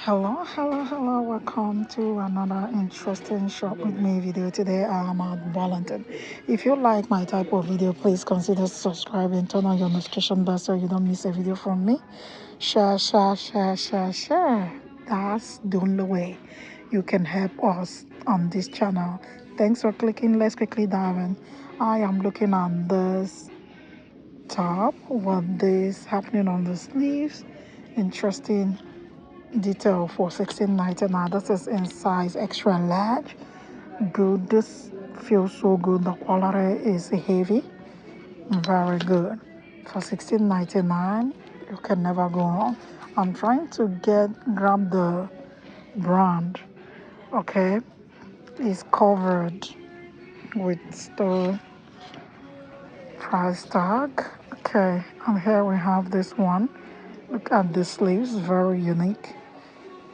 Hello, welcome to another interesting shop with me video. Today I'm at Burlington. If you like my type of video, please consider subscribing, turn on your notification bell so you don't miss a video from me. Share. That's the only way you can help us on this channel. Thanks for clicking. Let's quickly dive in. I am looking at this top, what this happening on the sleeves. Interesting detail for 16.99. This is in size extra large. Good. This feels so good. The quality is heavy, very good. For 16.99, you can never go wrong. I'm trying to grab the brand. Okay, it's covered with the price tag. Okay, and here we have this one. Look at the sleeves, very unique.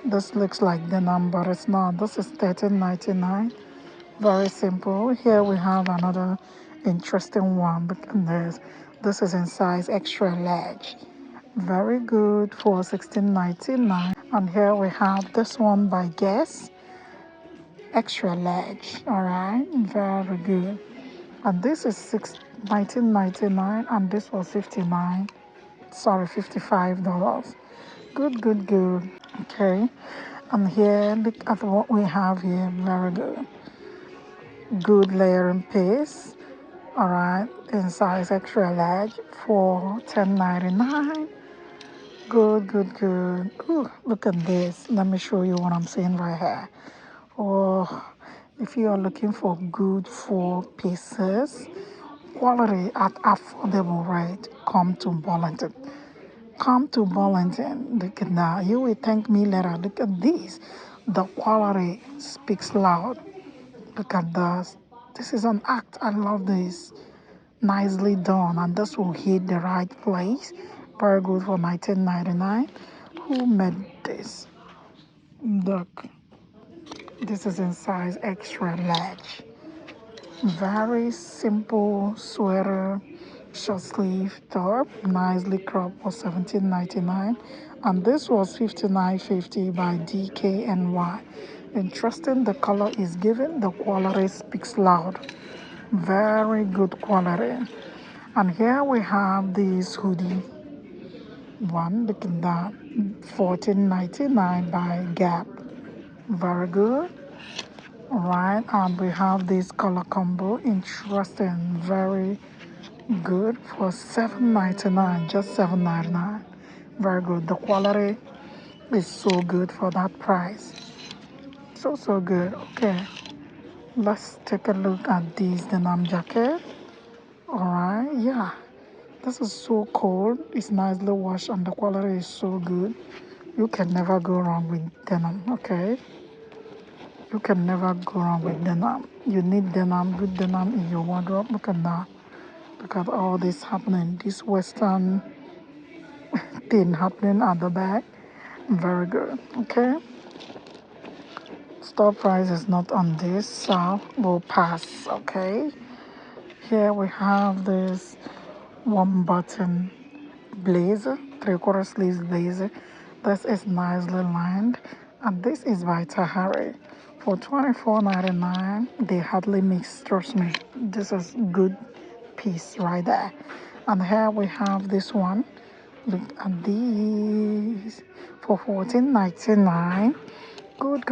This looks like denim, but it's not. This is 13.99. Very simple. Here we have another interesting one. Look at this. This is in size extra large. Very good for 16.99. And here we have this one by Guess. Extra large. Alright. Very good. And this is 19.99, and this was $55. Good. Okay. And here, look at what we have here. Very good layering piece. All right, in size extra large for $10.99. Good. Ooh, look at this. Let me show you what I'm seeing right here. Oh, if you are looking for good 4 pieces, quality at affordable rate, come to Burlington. Look at that. You will thank me later. Look at this. The quality speaks loud. Look at this. This is an act. I love this. Nicely done. And this will hit the right place. Very good for 19.99. Who made this? Look. This is in size extra large. Very simple sweater, short sleeve top, nicely cropped for 17.99, and this was 59.50 by DKNY. Interesting, the color is given, the quality speaks loud. Very good quality. And here we have this hoodie one. Look at that, 14.99 by Gap. Very good. Right, and we have this color combo. Interesting, very good for $7.99, just $7.99. Very good. The quality is so good for that price. So good. Okay, let's take a look at this denim jacket. All right, yeah, this is so cool. It's nicely washed and the quality is so good. You can never go wrong with denim. Okay. You can never go wrong with denim. You need denim, good denim in your wardrobe. Look at that. Look at all this happening. This Western thing happening at the back. Very good. Okay. Store price is not on this, so we'll pass. Okay. Here we have this one button blazer, 3/4 sleeves blazer. This is nicely lined, and this is by Tahari for $24.99. They hardly mix, trust me. This is good piece right there. And here we have this one. Look at these for $14.99. Good.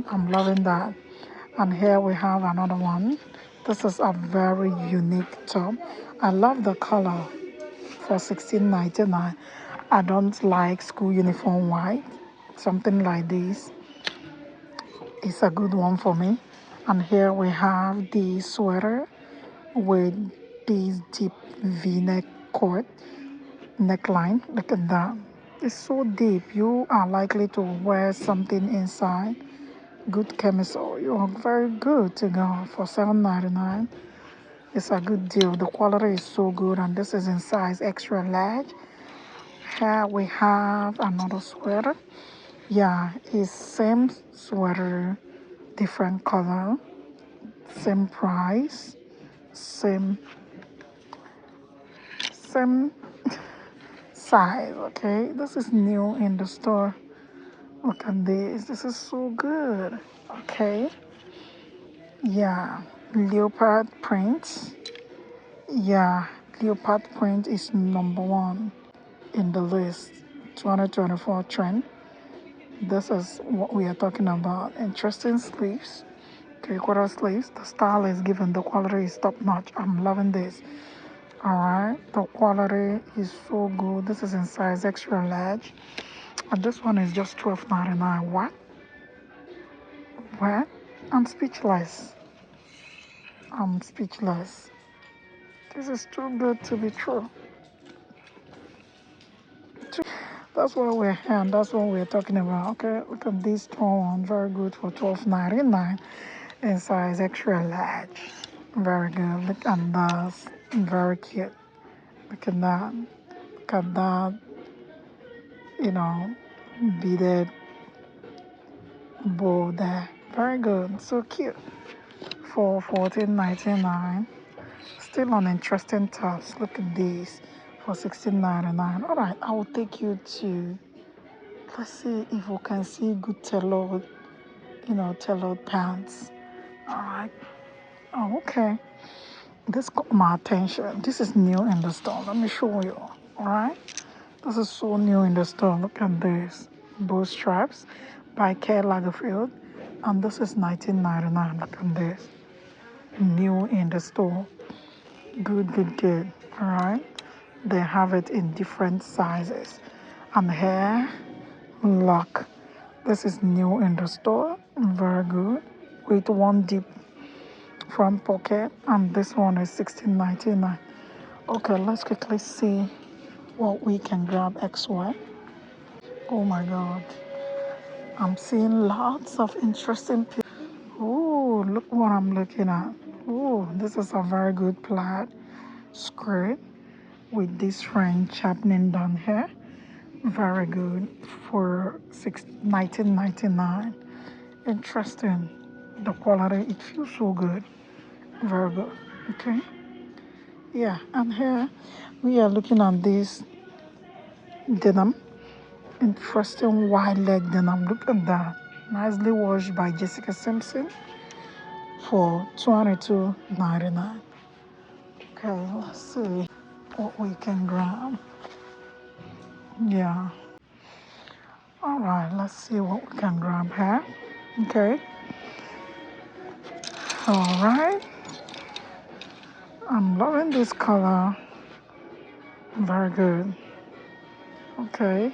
I'm loving that. And here we have another one. This is a very unique top. I love the color for $16.99. I don't like school uniform white. Something like this is a good one for me. And here we have the sweater with this deep V-neck cord neckline. Look at that. It's so deep. You are likely to wear something inside. Good chemical. You are very good to go for $7.99. It's a good deal. The quality is so good, and this is in size extra large. Here we have another sweater. Yeah, it's same sweater, different color, same price, same size. Okay, this is new in the store. Look at this. This is so good. Okay. Yeah. Leopard print. Yeah. Leopard print is number one in the list. 2024 trend. This is what we are talking about. Interesting sleeves. 3/4 sleeves. The style is given. The quality is top notch. I'm loving this. Alright. The quality is so good. This is in size extra large. And this one is just $12.99. What? What? I'm speechless. I'm speechless. This is too good to be true. That's what we're here and that's what we're talking about. Okay, look at this one. Very good for $12.99 in size extra large. Very good. Look at this. Very cute. Look at that. Look at that. You know, beaded bow there. Very good. So cute. For $14.99. Still on interesting tops. Look at these for $16.99. All right, I will take you to. Let's see if we can see good tailored, tailored pants. All right. Oh, okay. This caught my attention. This is new in the store. Let me show you. All right. This is so new in the store. Look at this. Bow straps by K. Lagerfeld. And this is $19.99. Look at this. New in the store. Good, good, good. All right. They have it in different sizes. And here, look. This is new in the store. Very good. With one deep front pocket. And this one is $16.99. Okay, let's quickly see what we can grab XY. Oh my God. I'm seeing lots of interesting pictures. Oh, look what I'm looking at. Oh, this is a very good plaid skirt with this French happening down here. Very good for $19.99. Interesting. The quality, it feels so good. Very good. Okay. Yeah, and here we are looking at this denim. Interesting wide leg denim. Look at that. Nicely washed by Jessica Simpson for $22.99. Okay, let's see what we can grab. Yeah. All right, let's see what we can grab here. Okay. All right. I'm loving this color. Very good. Okay.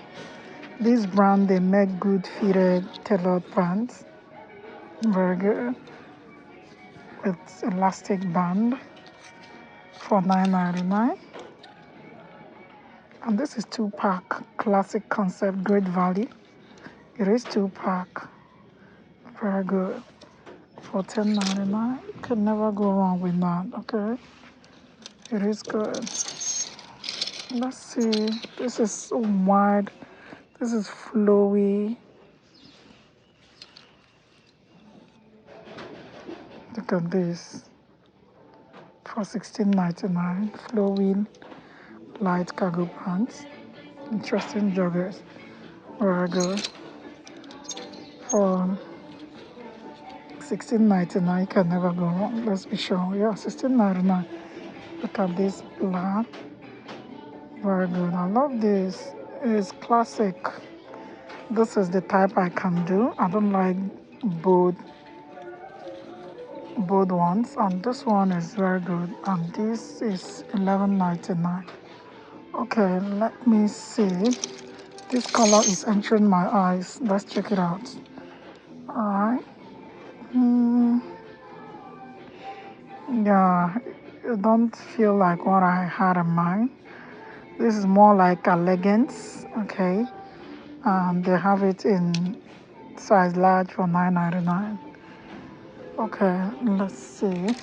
This brand, they make good fitted tailored pants. Very good. It's elastic band for $9.99. And this is 2-pack classic concept, great value. It is 2-pack. Very good. For $10.99. You can never go wrong with that, okay? It is good. Let's see. This is so wide. This is flowy. Look at this. For $16.99. Flowy light cargo pants. Interesting joggers. Very good. For $16.99, you can never go wrong. Let's be sure. Yeah, $16.99. Look at this black. Very good. I love this. It's classic. This is the type I can do. I don't like bold ones. And this one is very good. And this is $11.99. Okay, let me see. This color is entering my eyes. Let's check it out. Alright. Yeah, it don't feel like what I had in mind. This is more like elegance, okay? They have it in size large for $9.99. Okay, let's see.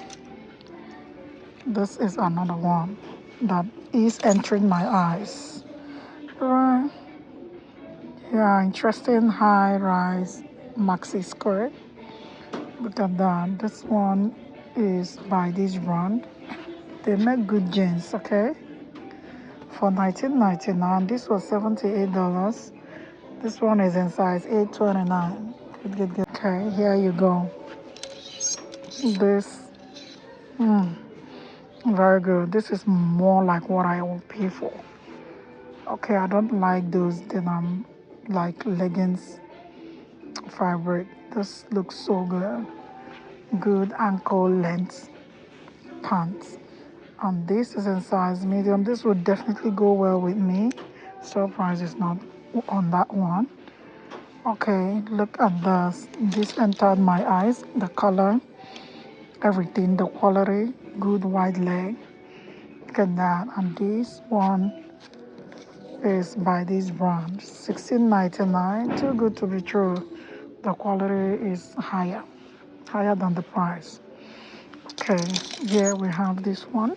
This is another one that is entering my eyes. Right. Yeah, interesting high-rise maxi skirt. Look at that. This one is by this brand. They make good jeans, okay? For $19.99. This was $78. This one is in size 829. Good, good, good. Okay, here you go. This, very good. This is more like what I will pay for. Okay, I don't like those denim like leggings fabric. This looks so good. Good ankle length pants. And this is in size medium. This would definitely go well with me. Store price is not on that one. Okay, look at this. This entered my eyes. The color, everything, the quality, good wide leg. Look at that. And this one is by this brand. $16.99. Too good to be true. The quality is higher than the price. Okay, here we have this one.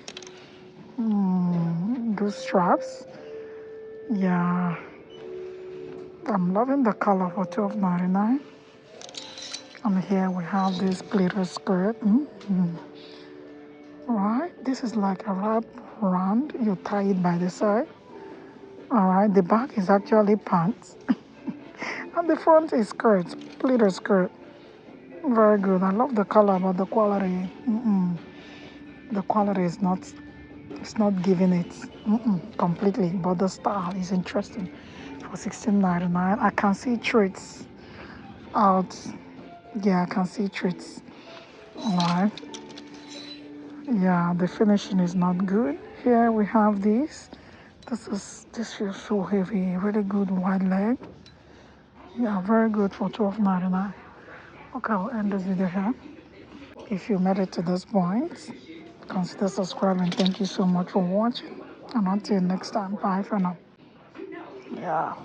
Those straps. Yeah, I'm loving the color for $12.99. And here we have this glitter skirt. Right, this is like a wrap around. You tie it by the side. All right, the back is actually pants. And the front is skirt, glitter skirt. Very good. I love the color, but the quality, the quality is not, it's not giving it completely. But the style is interesting. For $16.99, I can see treats out. Yeah, I can see treats. All right. Yeah, the finishing is not good. Here we have this. This feels so heavy. Really good wide leg. Yeah, very good for $12.99. Okay, I'll end this video here. If you made it to this point, consider subscribing. Thank you so much for watching. And until next time, bye for now. Yeah.